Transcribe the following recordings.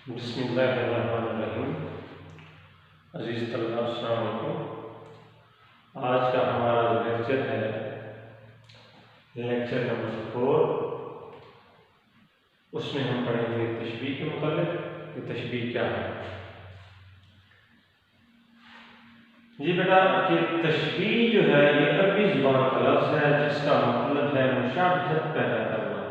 بسم اللہ الرحمن الرحیم۔ عزیز طلباء السلام علیکم۔ آج کا ہمارا جو لیکچر ہے لیکچر نمبر 4، اس میں ہم پڑھیں گے تشبیہ کے متعلق کہ تشبیہ کیا ہے۔ جی بیٹا کہ تشبیہ جو ہے یہ عربی زبان کا لفظ ہے جس کا مطلب ہے مشابہت پیدا کرنا،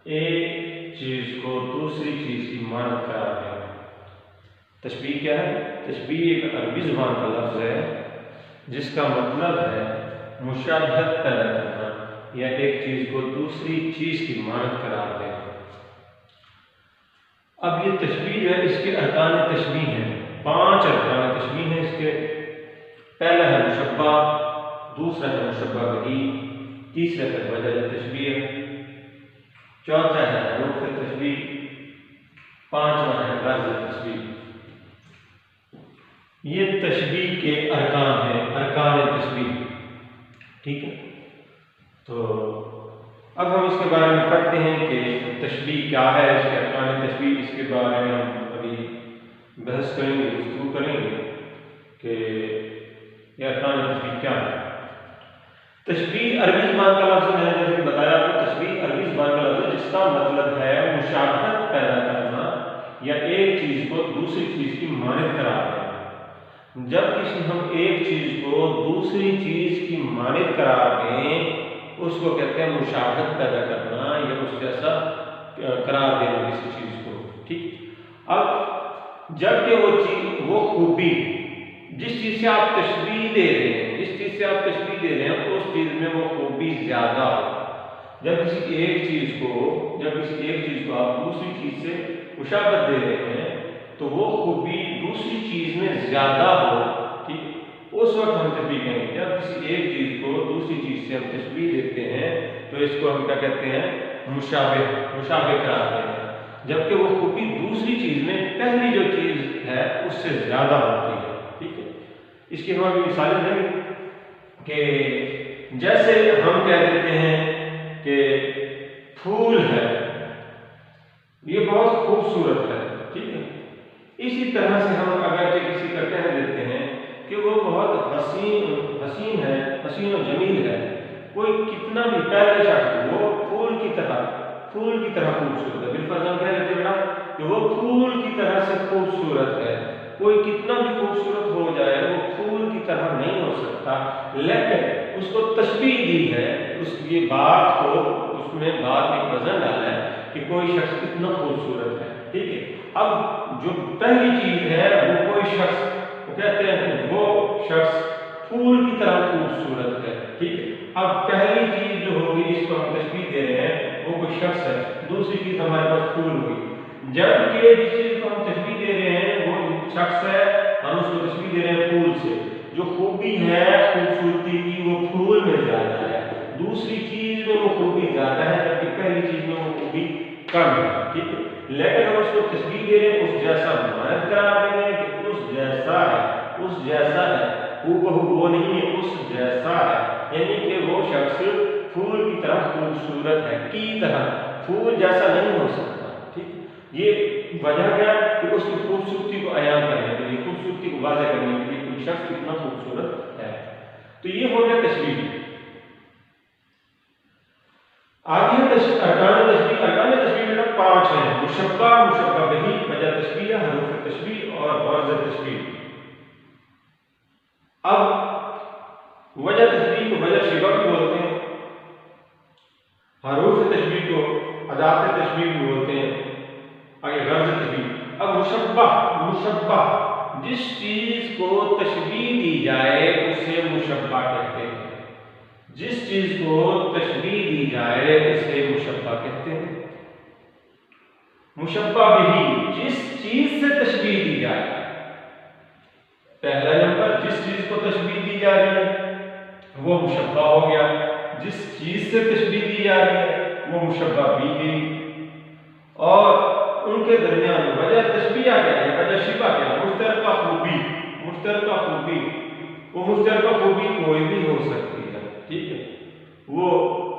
ایک چیز کو دوسری چیز کی مانند قرار دینا۔ تشبیہ کیا ہے؟ تشبیہ ایک عربی زبان کا لفظ ہے جس کا مطلب ہے مشابہت پیدا کرنا یا ایک چیز کو دوسری چیز کی مانند قرار دینا۔ اب یہ تشبیہ جو ہے اس کے ارکان تشبیہ ہیں، 5 ارکان تشبیہ ہیں اس کے۔ پہلا ہے مشبہ، دوسرا ہے مشبہ بہ، تیسرا ہے وجہ تشبیہ، چوتھا ہے حروف تشبیہ، پانچواں ہے غرض تشبیہ۔ یہ تشبیہ کے ارکان ہیں، ارکان تشبیہ، ٹھیک ہے۔ تو اب ہم اس کے بارے میں پڑھتے ہیں کہ تشبیہ کیا ہے، اس کے ارکان تشبیہ، اس کے بارے میں ہم ابھی بحث کریں گے، گفتگو کریں گے کہ یہ ارکان تشبیہ کیا ہے۔ تشبیہ عربی زبان کا لفظ ہے، جیسے کہ بتایا کہ تشبیہ عربی زبان کا لفظ ہے جس کا مطلب ہے مشابہت پیدا کرنا یا ایک چیز کو دوسری چیز کی مانند قرار دینا۔ جب کسی ہم ایک چیز کو دوسری چیز کی مانند قرار دیں اس کو کہتے ہیں مشابہت پیدا کرنا یا اس جیسا قرار دینا کسی چیز کو، ٹھیک۔ اب جب کہ وہ خوبی جس چیز سے آپ تشبیہ دے رہے ہیں، جس چیز سے آپ تشبیہ دے رہے ہیں اس چیز میں وہ خوبی زیادہ ہو۔ جب کسی ایک چیز کو آپ دوسری چیز سے مشابہت دے رہے ہیں تو وہ خوبی دوسری چیز میں زیادہ ہو، ٹھیک، اس وقت ہم تشبیہ کہیں گے۔ جب کسی ایک چیز کو دوسری چیز سے ہم تشبیہ دیتے ہیں تو اس کو ہم کیا کہتے ہیں؟ مشابہ قرار دیتے ہیں، جبکہ وہ خوبی دوسری چیز میں پہلی جو چیز ہے اس سے زیادہ ہوتی ہے، ٹھیک ہے۔ اس کی ہم ابھی مثالیں دیں گے کہ جیسے ہم کہہ دیتے ہیں کہ پھول ہے، یہ بہت خوبصورت ہے، ٹھیک ہے۔ اسی طرح سے ہم اگر کسی کا کہہ دیتے ہیں کہ وہ بہت حسین ہے، حسین و جمیل ہے، کوئی کتنا بھی پہلے شخص وہ پھول کی طرح خوبصورت ہے، بالفرض ہم کہہ دیتے ہیں کہ وہ پھول کی طرح سے خوبصورت ہے، کوئی کتنا بھی خوبصورت ہو جائے وہ پھول کی طرح نہیں ہو سکتا، لیکن اس کو تشبیہ دی ہے، یہ بات کو اس میں بات میں وزن ڈالا ہے کہ کوئی شخص کتنا خوبصورت ہے، ٹھیک ہے۔ اب جو پہلی چیز ہے وہ کوئی شخص، وہ کہتے ہیں کہ وہ شخص پھول کی طرح خوبصورت ہے، ٹھیک ہے۔ اب پہلی چیز جو ہوگی جس کو ہم تشبیہ دے رہے ہیں وہ کوئی شخص ہے، دوسری چیز ہمارے پاس پھول ہوگی، جبکہ جس چیز کو ہم تشبیہ دے رہے ہیں وہ شخص ہے، ہم اس کو تشبیہ دے رہے ہیں پھول سے۔ جو خوبی ہے خوبصورتی کی وہ پھول میں زیادہ ہے، دوسری چیز میں وہ خوبی زیادہ ہے جبکہ پہلی چیز میں وہ خوبی کم ہے، ٹھیک ہے۔ لیکن ہم اس کو تشبیہ دے رہے ہیں، اس جیسا مانند قرار دے رہے ہیں کہ اس جیسا ہے، وہ نہیں ہے، اس جیسا ہے، یعنی کہ وہ شخص پھول کی طرح خوبصورت ہے، کی طرح پھول جیسا نہیں ہو سکتا، ٹھیک۔ یہ وجہ کیا کہ اس کی خوبصورتی کو عیاں کرنے کے لیے، خوبصورتی کو واضح کرنے کے لیے کوئی شخص کتنا خوبصورت ہے۔ تو یہ ہو گیا تشبیہ۔ آگے ارکان تشبیہ میں 5 ہیں، مشبہ، مشبہ بہ، وجہ تشبیہ، حروف تشبیہ اور غرض تشبیہ۔ اب وجہ تشبیہ کو وجہ شبہ بھی بولتے ہیں، حروف تشبیہ کو ادات تشبیہ بھی بولتے ہیں، آگے غرض تشبیہ۔ اب مشبہ جس چیز کو تشبیہ دی جائے اسے مشبہ کہتے ہیں، جس چیز کو تشبیہ دی جائے اسے مشبہ کہتے ہیں۔ مشبہ بہ جس چیز سے تشبیہ دی جائے، پہلا نمبر جس چیز کو تشبیہ دی جا رہی ہے وہ مشبہ ہو گیا، جس چیز سے تشبیہ دی جا رہی ہے وہ مشبہ بہ ہے، اور ان کے درمیان وجہ تشبیہ کیا ہے، وجہ شبہ کیا ہے؟ مشترکہ خوبی، وہ مشترکہ خوبی کوئی بھی ہو سکتی ہے، ٹھیک ہے۔ وہ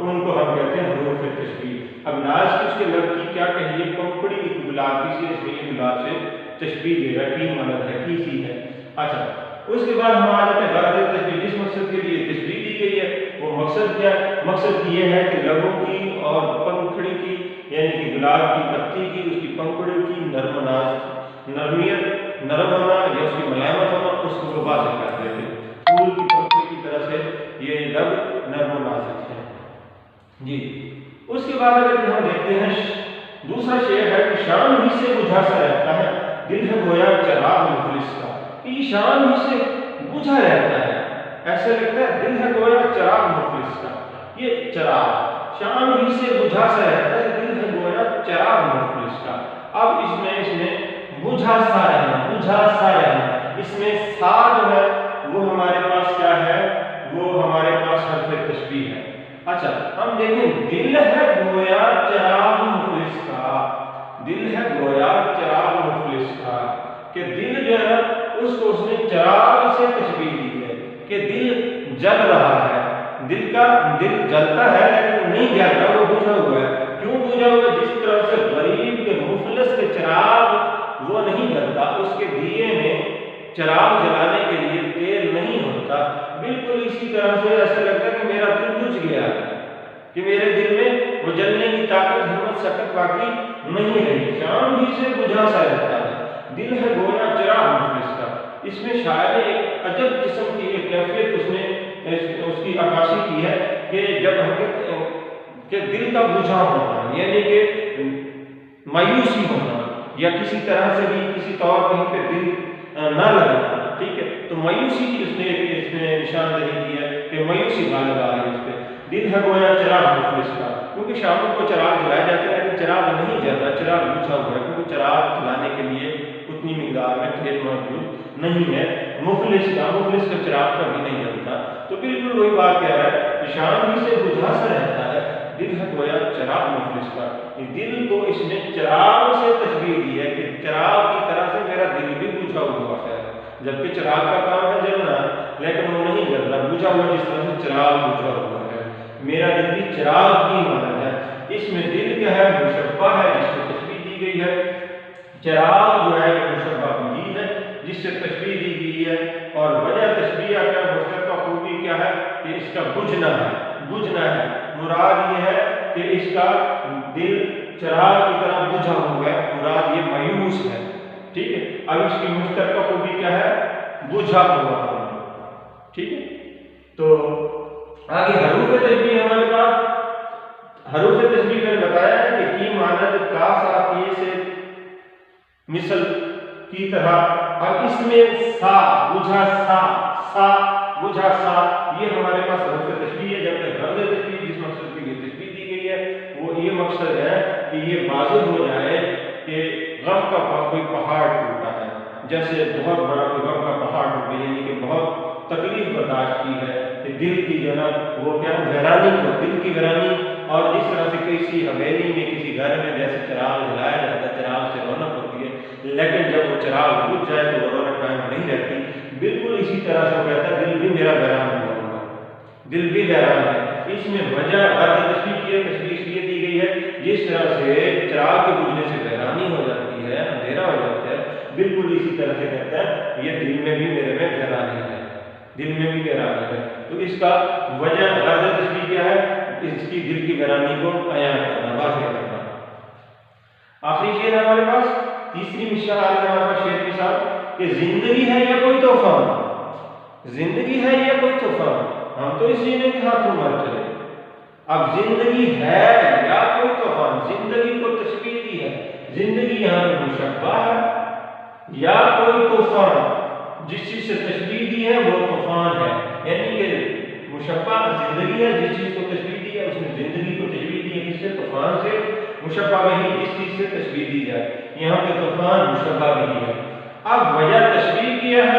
ان کو ہم کہتے ہیں حروف تشبیہ۔ اب ناز کی اس کے لفظ کی کیا کہیے، پنکھڑی کی گلاب کی سی، اس میں یہ گلاب سے تشبیہ دے رہا ہے، کی مدد ہے، کی سی ہے۔ اچھا اس کے بعد ہم آ جاتے ہیں غرض تشبیہ، جس مقصد کے لیے تشبیہ دی گئی ہے وہ مقصد کیا ہے؟ مقصد یہ ہے کہ لبوں کی اور پنکھڑی کی یعنی کہ گلاب کی پتی کی، اس کی پنکھڑی کی نرم نرمیت، نرم ہونا یا اس کی ملائمت ہونا، اس کو واضح کر دیتے ہیں۔ پھول کی پنکھڑی کی طرح سے یہ لب نرم و نازک ہے جی۔ اس کے بعد اگر ہم دیکھتے ہیں دوسرا شعر ہے کہ شام ہی سے بجھا سا رہتا ہے دل ہے گویا چراغ مفلس کا، یہ شام ہی سے بجھا رہتا ہے، ایسے لگتا ہے دل ہے گویا چراغ مفلس کا، یہ چراغ شام ہی سے بجھا سا رہتا ہے دل ہے گویا چراغ مفلس کا۔ اب اس میں بجھا سا رہنا، اس میں سا جو ہے وہ ہمارے پاس کیا ہے، وہ ہمارے پاس حرف تشبیہ ہے۔ اچھا ہم دیکھیں دل ہے گویا چراغ مفلس کا، دل ہے گویا چراغ مفلس کا، کہ دل جو ہے اس کو اس نے چراغ سے تشبیہ دی ہے کہ دل جل رہا ہے، دل جلتا ہے لیکن نہیں جل رہا، وہ بجھا ہوا ہے۔ کیوں بجھا ہوا ہے؟ جس طرح سے غریب کے مفلس کے چراغ وہ نہیں جلتا، اس کے دیے میں چراغ جلانے کے لیے تیل نہیں ہوتا، بالکل اسی طرح سے ایسا لگتا ہے کہ میرا دل بجھ گیا ہے، کہ میرے دل میں وہ جلنے کی طاقت ہمت شکت باقی نہیں رہی، شام ہی سے بجھا سا رہتا ہے دل ہے گویا چراغ مفلس کا۔ اس میں شاعر نے ایک عجب قسم کی ایک کیفیت اس کی عکاسی کی ہے کہ جب کہ دل کا بجھا ہونا یعنی کہ مایوسی ہونا یا کسی طرح سے بھی کسی طور کہیں پہ دل نہ لگنا، ٹھیک ہے، تو مایوسی کی اس نے نشاندہی کی ہے کہ مایوسی غالب آ رہی ہے اس پہ، دل ہے گویا چراغ مفلس کا، کیونکہ شاموں کو چراغ جلائے جاتے ہیں لیکن چراغ نہیں جل رہا، چراغ بجھا ہوا ہے، کیونکہ چراغ جلانے کے لیے اتنی مقدار میں تیل موجود نہیں ہے۔ مفلس کا چراغ کبھی نہیں جلتا، تو بالکل وہی بات کہہ رہا ہے کہ شام ہی سے بجھا سا رہتا ہے دل ہے گویا چراغ مفلس کا، دل کو اس نے چراغ سے تشبیہ دی ہے کہ چراغ کی طرح سے میرا دل بھی بجھا ہوا ہے، جبکہ چراغ کا کام ہے جلنا لیکن وہ نہیں جل رہا، بجھا ہوا جس طرح سے چراغ بجھا ہوا ہے، میرا دل بھی چراغ کی مانند ہے۔ اس میں دل کیا ہے؟ مشبہ ہے جس سے تشبیہ دی گئی ہے، چراغ جو ہے مشبہ بھی ہے جس سے تشبیہ دی گئی ہے، اور وجہ تشبیہ کا مشترکہ خوبی کیا ہے کہ اس کا بجھنا ہے، مراد یہ ہے کہ اس کا دل چراغ کی طرح بجھا ہوا ہے، مراد یہ مایوس ہے، ٹھیک ہے۔ اب اس کی مشترکہ خوبی کیا ہے؟ بجھا ہوا ہونا، ٹھیک ہے۔ تو آگے حروف تشبیہ ہمارے پاس، حروف تشبیہ میں بتایا ہے کہ کی مانند کا ساتھیے سے مثل کی طرح، اب اس میں سا بجھا سا یہ ہمارے پاس حروف تشبیہ ہے، جبکہ غرض تشبیہ جس مقصد کے لیے تشبیہ دی گئی ہے وہ یہ مقصد ہے کہ یہ واضح ہو جائے کہ غم کا کوئی پہاڑ ٹوٹا ہے، جیسے بہت بڑا کوئی غم کا پہاڑ ٹوٹا ہے، یعنی کہ بہت تکلیف برداشت کی ہے کہ دل کی جو ہے وہ کیا ویرانی ہو، دل کی ویرانی، اور جس طرح سے کسی حویلی میں کسی گھر میں جیسے چراغ جلایا جاتا ہے، چراغ سے رونق ہوتی ہے، لیکن جب وہ چراغ بجھ جائے تو وہ رونق قائم نہیں رہتی، بالکل اسی طرح سے وہ کہتا ہے دل بھی میرا ویران ہوا ہوگا، دل بھی ویران ہے۔ اس میں وجہ غرض تشبیہ اس لیے دی گئی ہے جس طرح سے چراغ کے بجھنے سے ویرانی ہو جاتی ہے، اندھیرا ہو جاتا ہے، بالکل اسی طرح سے کہتا ہے یہ دل میں بھی میرے میں ویرانی ہے، دل میں بھی ویرانی ہے، تو اس کا وجہ غرض تشبیہ کیا ہے؟ اس کی دل کی ویرانی کو عیاں کرنا، واضح کرنا۔ آخری شعر ہے ہمارے پاس، تیسری مشاعر ہے ہمارے پاس شعر کے ساتھ کہ زندگی ہے یا کوئی طوفان، زندگی ہے یا کوئی طوفان، ہم تو اس جینے کے ہاتھوں مر چلے، اب زندگی ہے یا کوئی طوفان، زندگی کو تشبیہ دی ہے، زندگی یہاں پہ مشبہ ہے یا کوئی طوفان، جس چیز سے تشبیہ دی ہے وہ طوفان ہے، یعنی کہ مشبہ زندگی ہے، جس چیز کو تشبیہ دی ہے اس نے زندگی کو تشبیہ دی ہے، کس سے؟ طوفان سے، مشبہ نہیں جس چیز سے تشبیہ دی جائے، یہاں پہ طوفان مشبہ نہیں ہے۔ اب وجہ تشبیہ کیا ہے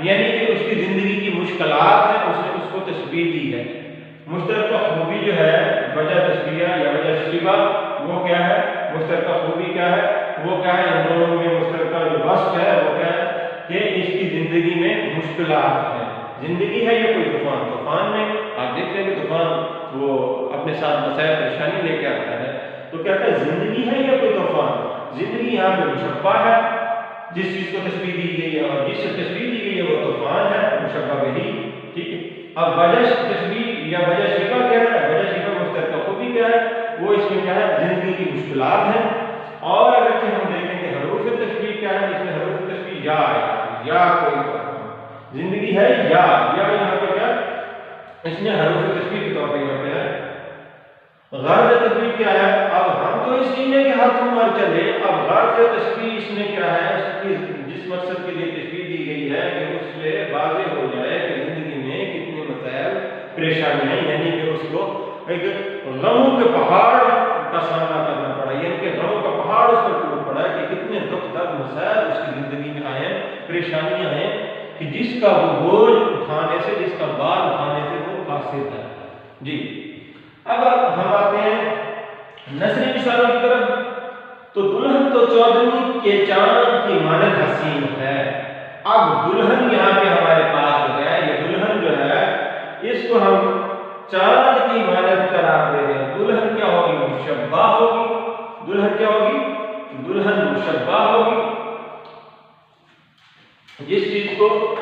یعنی کہ اس کی زندگی کی مشکلات ہیں، اس نے اس کو تشبیہ دی ہے، مشترکہ خوبی جو ہے وجہ تشبیہ یا وجہ شبہ وہ کیا ہے؟ مشترکہ خوبی کیا ہے؟ وہ کیا ہے؟ ان دونوں میں مشترکہ جو وصف ہے وہ کیا ہے کہ اس کی زندگی میں مشکلات ہیں، زندگی ہے یا کوئی طوفان؟ طوفان میں آپ دیکھ رہے ہیں کہ طوفان وہ اپنے ساتھ مسائل پریشانی لے کے آتا ہے، تو کہتا ہے زندگی ہے یا کوئی طوفان؟ زندگی یہاں پہ مشبہ ہے، جس چیز کو تشبیہ دی گئی ہے اور جس سے تشبیہ دی گئی ہے وہ طوفان ہے، مشبہ بہی، ٹھیک ہے۔ اب وجہ تشبیہ یا وجہ شبہ کیا ہے؟ وجہ شبہ مشترکہ خوبی کیا ہے؟ وہ اس میں کیا ہے؟ زندگی کی مشکلات ہیں۔ اور اگر ہم دیکھیں کہ حروف تشبیہ کیا ہے، اس میں حروف تشبیہ یا ہے، یا کوئی طوفان، زندگی ہے یا یہاں پہ کیا اس میں حروف تشبیہ کے طور پہ یہاں پہ ہے۔ غرض تشبیہ کیا ہے؟ اب ہم تو اس لیے کہ ہر تم مر چلے، اب غرض تشبیہ اس میں کیا ہے؟ اس کی جس مقصد کے لیے تشبیہ دی گئی ہے کہ اس سے واضح ہو جائے کہ زندگی میں کتنے مسائل پریشانیاں، یعنی کہ اس کو ایک غموں کے پہاڑ کا سامنا کرنا پڑا، یعنی کہ غموں کا پہاڑ اس پر ٹوٹ پڑا کہ کتنے دکھ درد مسائل اس کی زندگی میں آئے ہیں، پریشانیاں ہیں کہ جس کا وہ بوجھ اٹھانے سے، جس کا بار اٹھانے سے وہ قاصر ہے۔ جی اب ہم آتے ہیں نثری مثالوں کی طرف، تو دلہن تو چودھویں کے چاند کی مانند حسین ہے۔ اب دلہن یہاں پہ ہمارے پاس جو ہے، یہ دلہن جو ہے اس کو ہم چاند کی مانند قرار دے رہے ہیں۔ دلہن کیا ہوگی؟ مشبہ ہوگی۔ دلہن کیا ہوگی؟ دلہن مشبہ ہوگی، جس چیز کو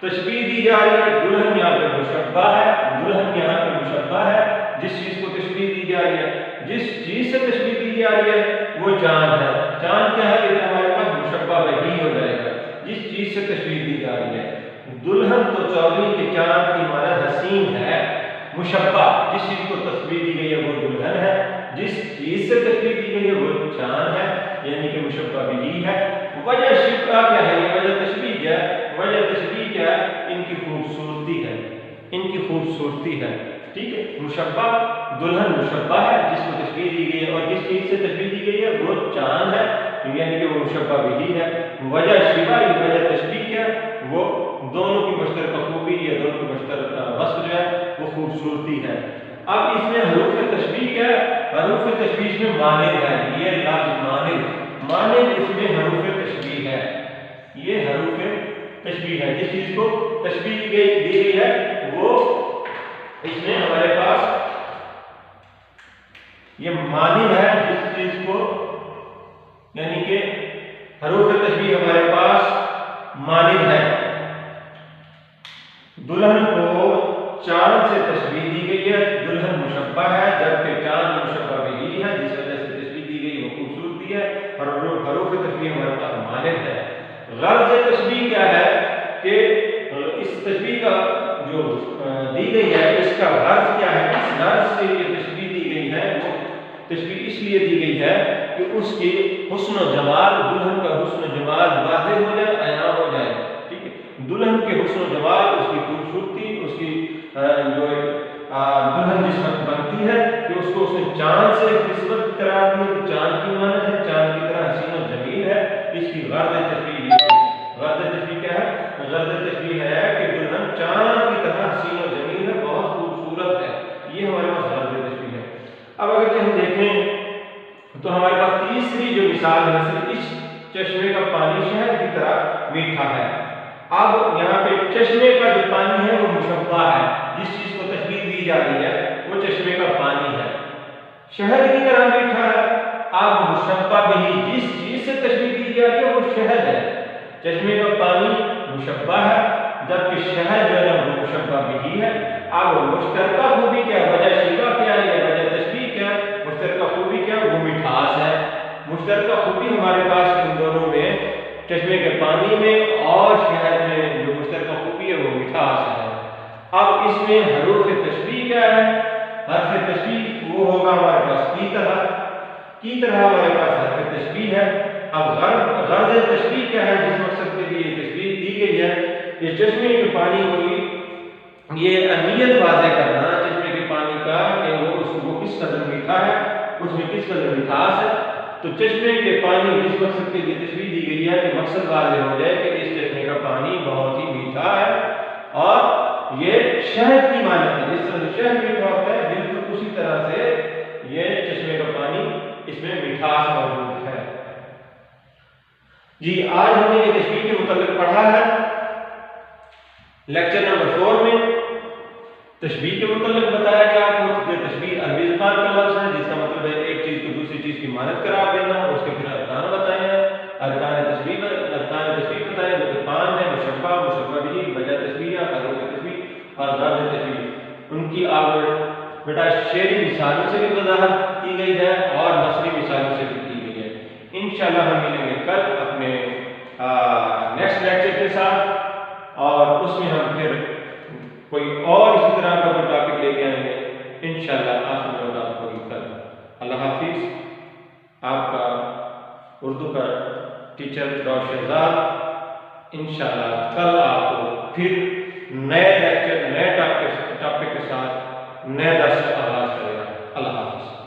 تشبیہ دی جا رہی ہے دلہن یہاں پہ مشبہ ہے، دلہن یہاں پہ مشبہ ہے، جس چیز کو تشبیہ دی جا رہی ہے، جس چیز سے تشبیہ دی جا رہی ہے وہ چاند ہے۔ چاند کیا ہے؟ یہ ہمارے پاس مشبہ وہی ہو جائے گا جس چیز سے تشبیہ دی جا رہی ہے۔ دلہن تو چودھویں کے چاند کی مانند حسین ہے، مشبہ جس چیز کو تشبیہ دی گئی ہے وہ دلہن ہے، جس چیز سے تشبیہ دی گئی ہے وہ چاند ہے، یعنی کہ مشبہ وہی ہے۔ وجہ شبہ کیا ہے؟ یہ وجہ تشبیہ کیا ہے؟ وجہ تشبیہ کیا ہے؟ ان کی خوبصورتی ہے، ان کی خوبصورتی ہے، ٹھیک ہے۔ مشبہ دلہن مشبہ ہے جس کو تشبیہ دی گئی ہے، اور جس چیز سے تشبیہ دی گئی ہے وہ چاند ہے، یعنی کہ وہ مشبہ وہی ہے۔ وجہ شبہ وجہ تشبیہ کیا ہے؟ وہ دونوں کی مشترکہ خوبی یا دونوں کی مشترکہ وصف جو ہے وہ خوبصورتی ہے۔ اب اس میں حروف تشبیہ کیا ہے؟ حروف تشبیہ میں مانند ہے، یہ لفظ مانند، مانند اس میں حروف تشبیہ ہے، یہ حروف تشبیہ ہے، جس چیز کو تشبیہ دی گئی ہے وہ اس میں ہمارے پاس یہ مانند ہے، جس چیز کو یعنی کہ حروف تشبیہ ہمارے پاس مانند ہے۔ دلہن کو چاند سے تشبیہ دی گئی ہے، دلہن مشبہ ہے، جبکہ چاند مشبہ وہی ہے، جس وجہ سے تشبیہ دی گئی وہ خوبصورتی ہے، اور حروف تشبیہ ہمارے پاس مانند ہے۔ غرض تشبیہ کیا ہے کہ اس تشبیہ کا جو دی گئی ہے اس کا غرض کیا ہے؟ اس غرض سے یہ تشبیہ دی گئی ہے، وہ تشبیہ اس لیے دی گئی ہے کہ اس کی حسن و جمال، دلہن کا حسن و جمال واضح ہو جائے، عیاں ہو جائے، ٹھیک ہے۔ دلہن کے حسن و جمال، اس کی خوبصورتی، اس کی جو دلہن جس وقت بنتی ہے کہ اس کو اس نے چاند سے نسبت قرار دی ہے، چاند کی مانند ہے، چاند کی طرح حسین و جمیل ہے، اس کی غرض تشبیہ ہے۔ غرض تشبیہ کیا ہے؟ غرض تشبیہ ہے کہ دلہن چاند کی طرح حسین و جمیل ہے، بہت خوبصورت ہے، یہ ہمارے پاس غرض تشبیہ ہے۔ اب اگر ہم دیکھیں تو ہمارے پاس تیسری جو مثال ہے، اس چشمے کا پانی شہد کی طرح میٹھا ہے۔ اب یہاں پہ چشمے کا جو پانی ہے وہ مشبہ ہے، جس چیز کو تشبیہ دی جا رہی ہے وہ چشمے کا پانی ہے، شہد کی طرح میٹھا ہے۔ اب مشبہ بھی جس چیز سے تشبیہ دی جا رہی ہے وہ شہد ہے، چشمے کا پانی مشبہ ہے، جبکہ شہد جو ہے وہ مشبہ بھی ہے۔ اب مشترکہ خوبی کیا ہے؟ وجہ شبہ کیا ہے یا وجہ تشبیہ کیا ہے؟ مشترکہ خوبی کیا ہے؟ وہ مٹھاس ہے۔ مشترکہ خوبی ہمارے پاس ان دونوں میں، چشمے کے پانی میں اور شہد میں جو مشترکہ خوبی ہے وہ مٹھاس ہے۔ اب اس میں حروف تشبیہ کیا ہے؟ حرف تشبیہ وہ ہوگا ہمارے پاس کی طرح ہمارے پاس حرف تشبیہ ہے۔ اب غرض تشبیہ کیا ہے؟ جس مقصد کے لیے تشبیہ دی گئی ہے، یہ چشمے کے پانی کو یہ اہمیت واضح کرنا چشمے کے پانی کا کہ وہ کس قدر میٹھا ہے، اس میں کس قدر مٹھاس ہے۔ تو چشمے کے پانی جس مقصد کے لیے تشبیہ دی گئی ہے کہ مقصد واضح ہو جائے کہ اس چشمے کا پانی بہت ہی میٹھا ہے اور یہ شہد کی مانند ہے، جس طرح شہد میٹھا ہوتا ہے بالکل اسی طرح سے یہ چشمے کا پانی اس میں مٹھاس موجود ہے۔ جی آج ہم نے یہ تشبیہ کے متعلق پڑھا ہے۔ لیکچر نمبر 4 میں تشبیہ کے متعلق بتایا گیا آپ کو کہ تشبیہ عربی زبان کا لفظ ہے جس کا مطلب ہے ایک چیز کو دوسری چیز کی مانند قرار دینا، اور اس کے پھر ارکان بتائے ہیں، ارکان تشبیہ بتائے جو کہ 5 ہیں: مشبہ، مشبہ بھی، وجہ تشبیہ، غرض تشبیہ اور غرض تشبیہ۔ ان کی آپ بیٹا شعری مثالوں سے بھی وضاحت کی گئی ہے اور نثری مثالوں سے بھی کی گئی ہے۔ انشاءاللہ ہم ملیں گے کل اپنے نیکسٹ لیکچر کے ساتھ، اور اس میں ہم پھر کوئی اور اسی طرح کا کوئی ٹاپک لے کے آئیں گے انشاءاللہ۔ آپ سے ملاقات ہوگی کل۔ اللہ حافظ۔ آپ کا اردو کا ٹیچر ڈاکٹر شہزاد انشاءاللہ کل آپ کو پھر نئے لیکچر، نئے ٹاپک کے ساتھ نئے درس کا آغاز کرے گا۔ اللہ حافظ۔